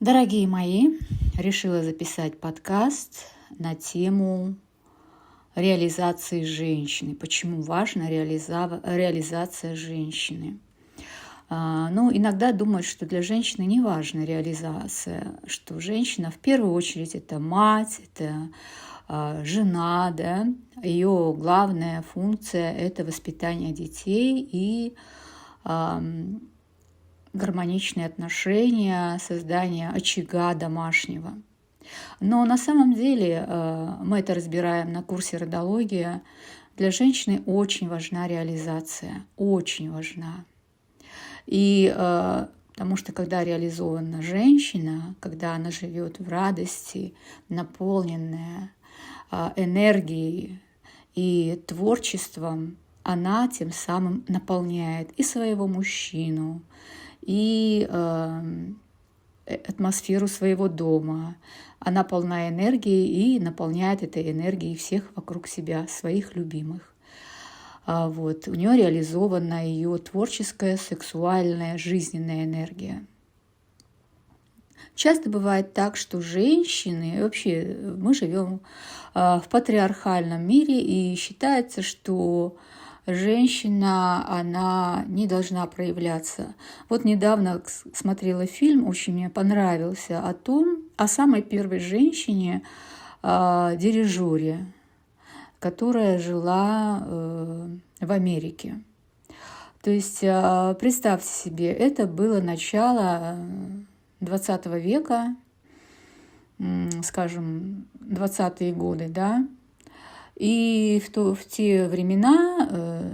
Дорогие мои, решила записать подкаст на тему реализации женщины. Почему важна реализация женщины? Иногда думают, что для женщины не важна реализация, что женщина в первую очередь это мать, это жена, да, ее главная функция это воспитание детей и гармоничные отношения, создание очага домашнего. Но на самом деле мы это разбираем на курсе «Родология». Для женщины очень важна реализация, очень важна. Потому что когда реализована женщина, когда она живет в радости, наполненная энергией и творчеством, она тем самым наполняет и своего мужчину, и атмосферу своего дома. Она полна энергии и наполняет этой энергией всех вокруг себя, своих любимых. У нее реализована ее творческая, сексуальная, жизненная энергия. Часто бывает так, что женщины, вообще мы живем в патриархальном мире, и считается, что женщина, она не должна проявляться. Вот недавно смотрела фильм, очень мне понравился, о самой первой женщине, дирижере, которая жила в Америке. То есть представьте себе, это было начало 20 века, скажем, 20-е годы, да, и в те времена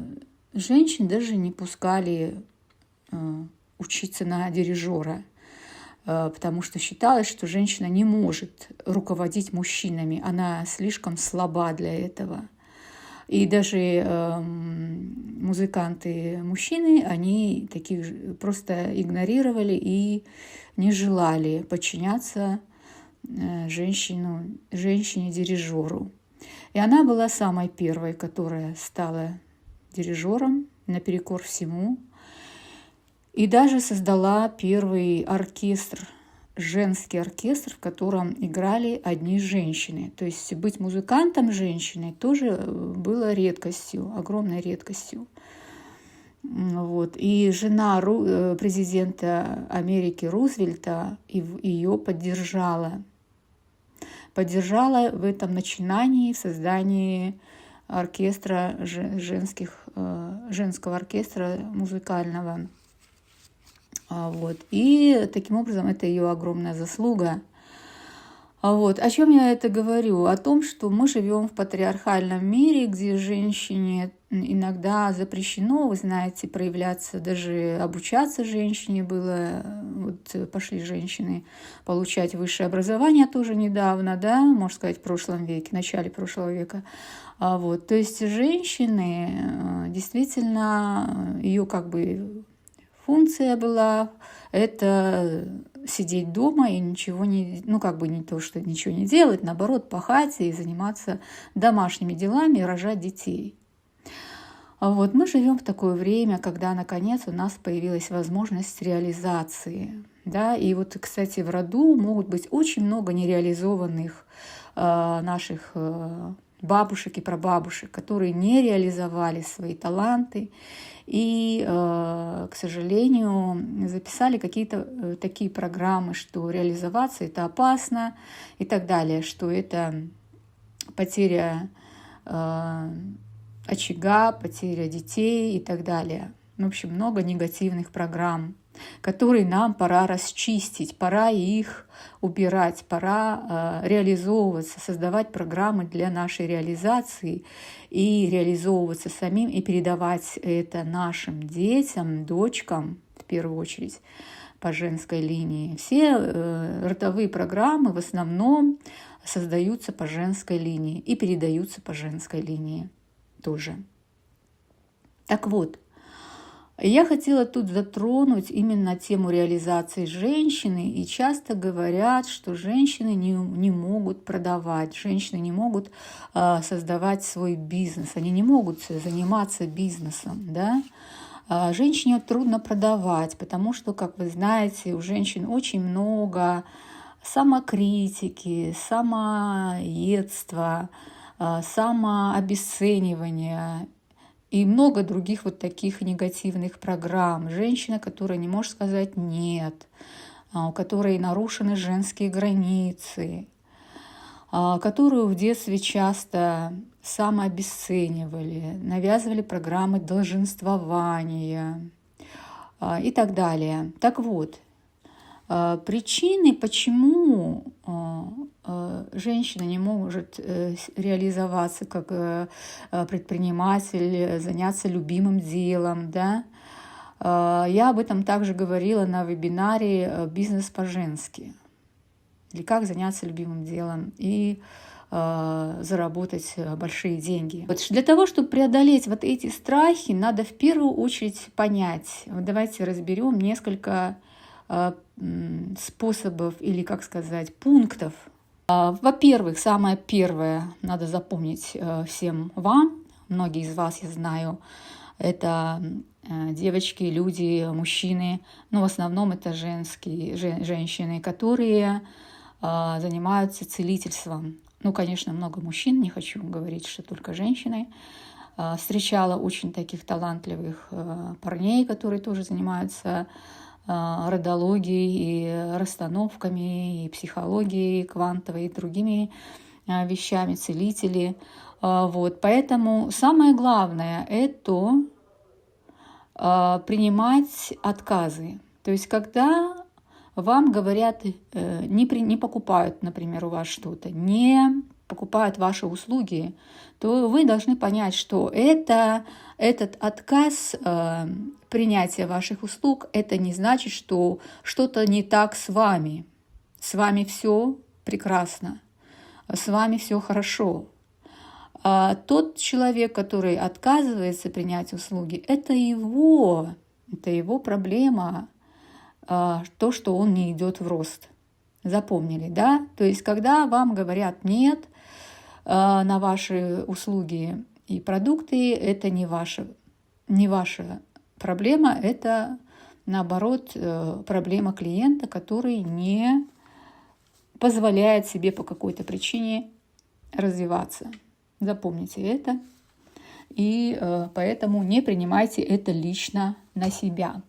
женщин даже не пускали учиться на дирижера, потому что считалось, что женщина не может руководить мужчинами, она слишком слаба для этого. И даже музыканты-мужчины, они таких просто игнорировали и не желали подчиняться женщине-дирижеру. И она была самой первой, которая стала дирижером наперекор всему. И даже создала первый оркестр, женский оркестр, в котором играли одни женщины. То есть быть музыкантом женщиной тоже было редкостью, огромной редкостью. И жена президента Америки Рузвельта ее поддержала в этом начинании, в создании оркестра, женского оркестра музыкального. И таким образом это ее огромная заслуга. О чем я это говорю? О том, что мы живем в патриархальном мире, где женщине иногда запрещено, вы знаете, проявляться, даже обучаться женщине было. Пошли женщины получать высшее образование тоже недавно, да, можно сказать, в прошлом веке, в начале прошлого века. То есть женщины, действительно, ее функция была это сидеть дома и ничего не, не то, что ничего не делать, наоборот, пахать и заниматься домашними делами и рожать детей. Мы живем в такое время, когда, наконец, у нас появилась возможность реализации. Да? И кстати, в роду могут быть очень много нереализованных наших бабушек и прабабушек, которые не реализовали свои таланты и, к сожалению, записали какие-то такие программы, что реализоваться это опасно и так далее, что это потеря очага, потеря детей и так далее. В общем, много негативных программ, которые нам пора расчистить, пора их убирать, пора реализовываться, создавать программы для нашей реализации и реализовываться самим, и передавать это нашим детям, дочкам, в первую очередь, по женской линии. Все родовые программы в основном создаются по женской линии и передаются по женской линии тоже. Так вот, я хотела тут затронуть именно тему реализации женщины, и часто говорят, что женщины не могут продавать, женщины не могут создавать свой бизнес, они не могут заниматься бизнесом, да? Женщине трудно продавать, потому что, как вы знаете, у женщин очень много самокритики, самоедства, самообесценивания и много других вот таких негативных программ. Женщина, которая не может сказать «нет», у которой нарушены женские границы, которую в детстве часто самообесценивали, навязывали программы долженствования и так далее. Так вот, причины, почему женщина не может реализоваться как предприниматель, заняться любимым делом, да? Я об этом также говорила на вебинаре «Бизнес по-женски», или как заняться любимым делом и заработать большие деньги. Вот для того, чтобы преодолеть вот эти страхи, надо в первую очередь понять. Вот давайте разберем несколько способов или, как сказать, пунктов. Во-первых, самое первое, надо запомнить всем вам, многие из вас, я знаю, это девочки, люди, мужчины, но в основном это женщины, которые занимаются целительством. Ну, конечно, много мужчин, не хочу говорить, что только женщины. Встречала очень таких талантливых парней, которые тоже занимаются родологией, и расстановками, и психологией квантовой, и другими вещами, целители. Вот. Поэтому самое главное – это принимать отказы. То есть когда вам говорят, не покупают, например, у вас что-то, не покупают ваши услуги, то вы должны понять, что этот отказ принятия ваших услуг, это не значит, что что-то не так с вами. С вами все прекрасно, с вами все хорошо. А тот человек, который отказывается принять услуги, это его проблема, то, что он не идет в рост. Запомнили, да? То есть, когда вам говорят «нет» на ваши услуги и продукты, это не ваша проблема, это, наоборот, проблема клиента, который не позволяет себе по какой-то причине развиваться. Запомните это. И поэтому не принимайте это лично на себя.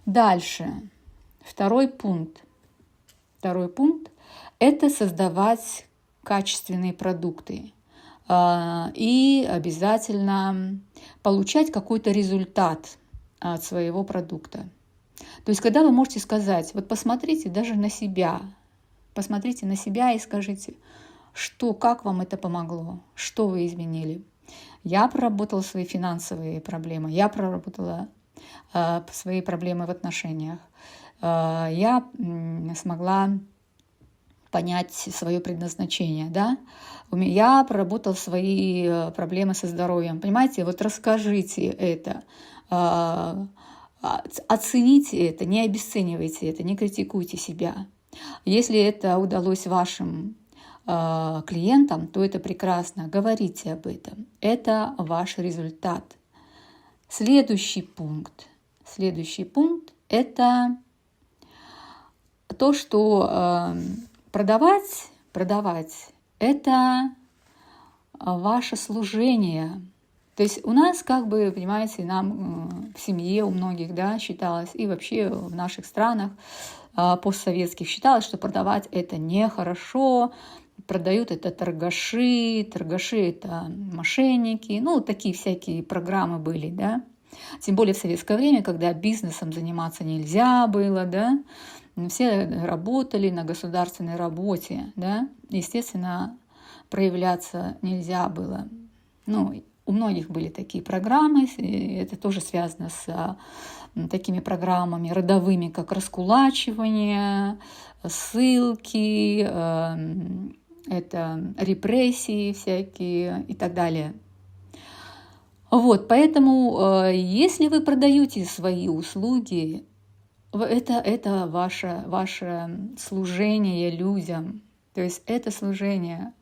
Дальше. Второй пункт – это создавать качественные продукты и обязательно получать какой-то результат от своего продукта. То есть, когда вы можете сказать, вот посмотрите даже на себя, посмотрите на себя и скажите, как вам это помогло, что вы изменили. Я проработала свои финансовые проблемы, я проработала свои проблемы в отношениях. Я смогла понять свое предназначение, да? Я проработала свои проблемы со здоровьем. Понимаете, вот расскажите это, оцените это, не обесценивайте это, не критикуйте себя. Если это удалось вашим клиентам, то это прекрасно. Говорите об этом. Это ваш результат. Следующий пункт – это то, что продавать – это ваше служение. То есть у нас, понимаете, нам в семье у многих, да, считалось, и вообще в наших странах постсоветских считалось, что продавать – это нехорошо, продают это торгаши это мошенники, такие всякие программы были, да. Тем более в советское время, когда бизнесом заниматься нельзя было, да, все работали на государственной работе, да, естественно, проявляться нельзя было. У многих были такие программы, это тоже связано с такими программами родовыми, как раскулачивание, ссылки, это репрессии всякие и так далее. Вот, поэтому, если вы продаете свои услуги, это ваше служение людям. То есть это служение.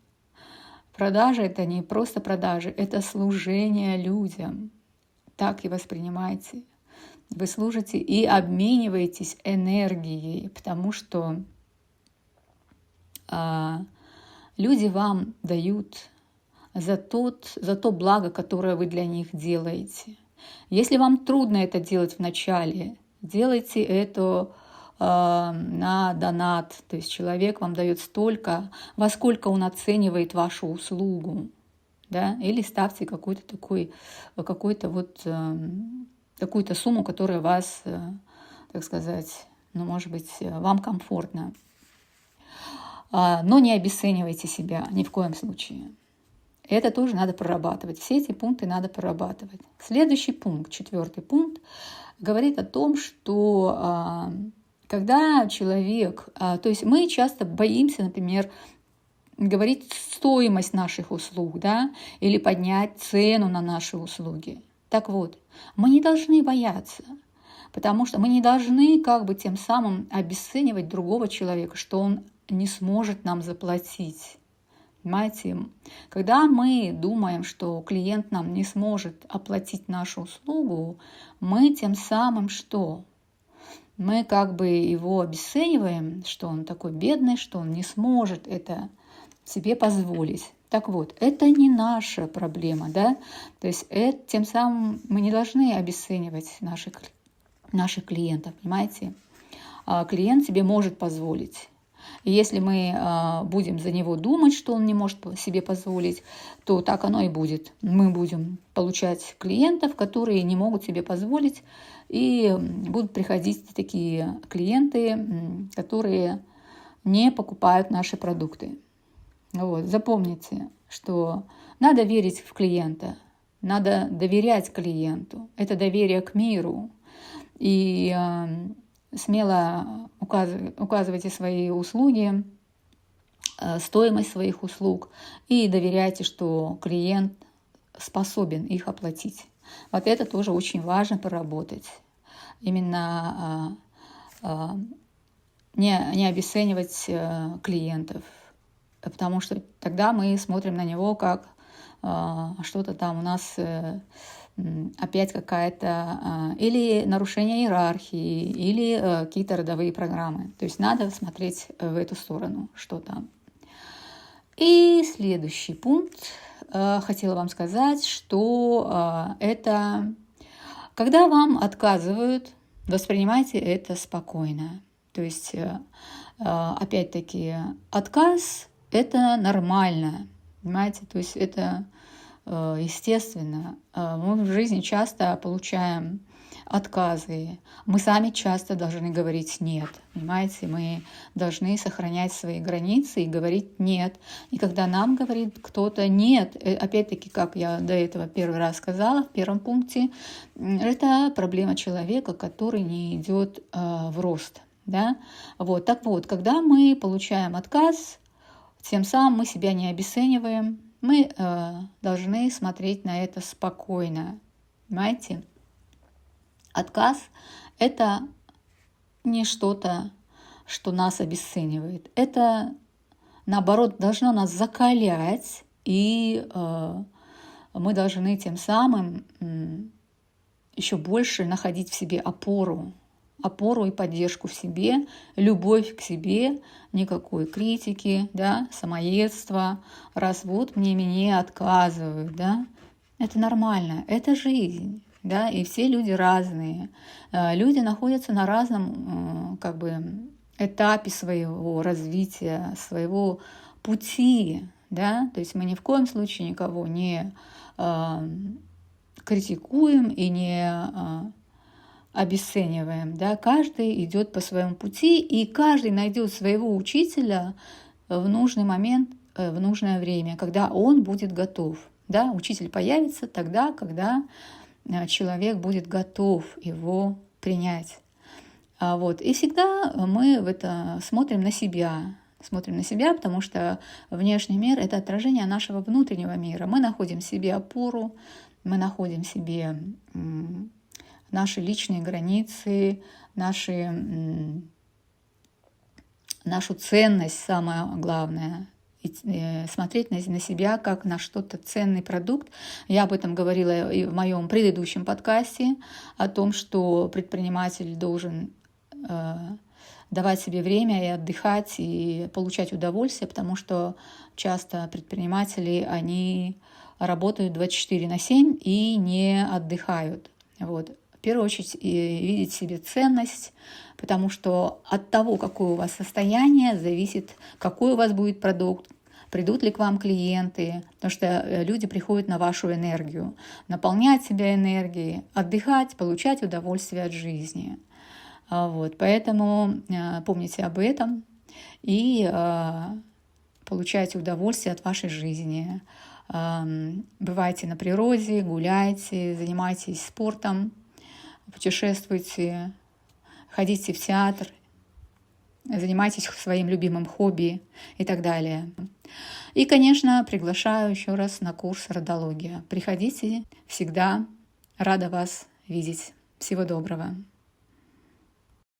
Продажа – это не просто продажи, это служение людям. так и воспринимайте. Вы служите и обмениваетесь энергией, потому что люди вам дают за то благо, которое вы для них делаете. Если вам трудно это делать вначале, делайте это на донат. То есть человек вам дает столько, во сколько он оценивает вашу услугу. Да? Или ставьте какую-то сумму, которая вас, так сказать, может быть, вам комфортно. Но не обесценивайте себя ни в коем случае. Это тоже надо прорабатывать. Все эти пункты надо прорабатывать. Следующий пункт, 4-й пункт, говорит о том, что когда человек... То есть мы часто боимся, например, говорить стоимость наших услуг, да, или поднять цену на наши услуги. Так вот, мы не должны бояться, потому что мы не должны тем самым обесценивать другого человека, что он не сможет нам заплатить. Понимаете? Когда мы думаем, что клиент нам не сможет оплатить нашу услугу, мы тем самым что? Мы его обесцениваем, что он такой бедный, что он не сможет это себе позволить. Так вот, это не наша проблема, да? То есть тем самым мы не должны обесценивать наших клиентов, понимаете? Клиент себе может позволить. И если мы будем за него думать, что он не может себе позволить, то так оно и будет. Мы будем получать клиентов, которые не могут себе позволить, и будут приходить такие клиенты, которые не покупают наши продукты. Вот. Запомните, что надо верить в клиента, надо доверять клиенту. Это доверие к миру. И смело указывайте свои услуги, стоимость своих услуг и доверяйте, что клиент способен их оплатить. Вот это тоже очень важно проработать. Именно не обесценивать клиентов, потому что тогда мы смотрим на него как что-то там у нас опять какая-то или нарушение иерархии, или какие-то родовые программы. То есть надо смотреть в эту сторону, что там. И следующий пункт. Хотела вам сказать, что это когда вам отказывают, воспринимайте это спокойно. То есть, опять-таки, отказ – это нормально, понимаете? То есть это естественно. Мы в жизни часто получаем отказы. Мы сами часто должны говорить «нет». Понимаете? Мы должны сохранять свои границы и говорить «нет». И когда нам говорит кто-то «нет», опять-таки, как я до этого первый раз сказала в первом пункте, это проблема человека, который не идет в рост. Да? Вот. Так вот, когда мы получаем отказ, тем самым мы себя не обесцениваем, мы должны смотреть на это спокойно. Понимаете? Отказ – это не что-то, что нас обесценивает. Это, наоборот, должно нас закалять, и мы должны тем самым еще больше находить в себе опору и поддержку в себе, любовь к себе, никакой критики, да, самоедства, раз вот мне отказывают, да, это нормально, это жизнь, да, и все люди разные, люди находятся на разном этапе своего развития, своего пути, да, то есть мы ни в коем случае никого не критикуем и не обесцениваем, да, каждый идет по своему пути, и каждый найдет своего учителя в нужный момент, в нужное время, когда он будет готов, да, учитель появится тогда, когда человек будет готов его принять. Вот. И всегда мы смотрим на себя, потому что внешний мир – это отражение нашего внутреннего мира. Мы находим в себе опору, мы находим в себе наши личные границы, нашу ценность, самое главное. смотреть на себя как на что-то ценный продукт. Я об этом говорила и в моем предыдущем подкасте, о том, что предприниматель должен давать себе время и отдыхать, и получать удовольствие, потому что часто предприниматели, они работают 24/7 и не отдыхают. Вот. В первую очередь видеть в себе ценность, потому что от того, какое у вас состояние, зависит, какой у вас будет продукт, придут ли к вам клиенты, потому что люди приходят на вашу энергию, наполнять себя энергией, отдыхать, получать удовольствие от жизни. Вот. Поэтому помните об этом и получайте удовольствие от вашей жизни. Бывайте на природе, гуляйте, занимайтесь спортом, путешествуйте, ходите в театр, занимайтесь своим любимым хобби и так далее. И, конечно, приглашаю еще раз на курс «Родология». Приходите, всегда рада вас видеть. Всего доброго.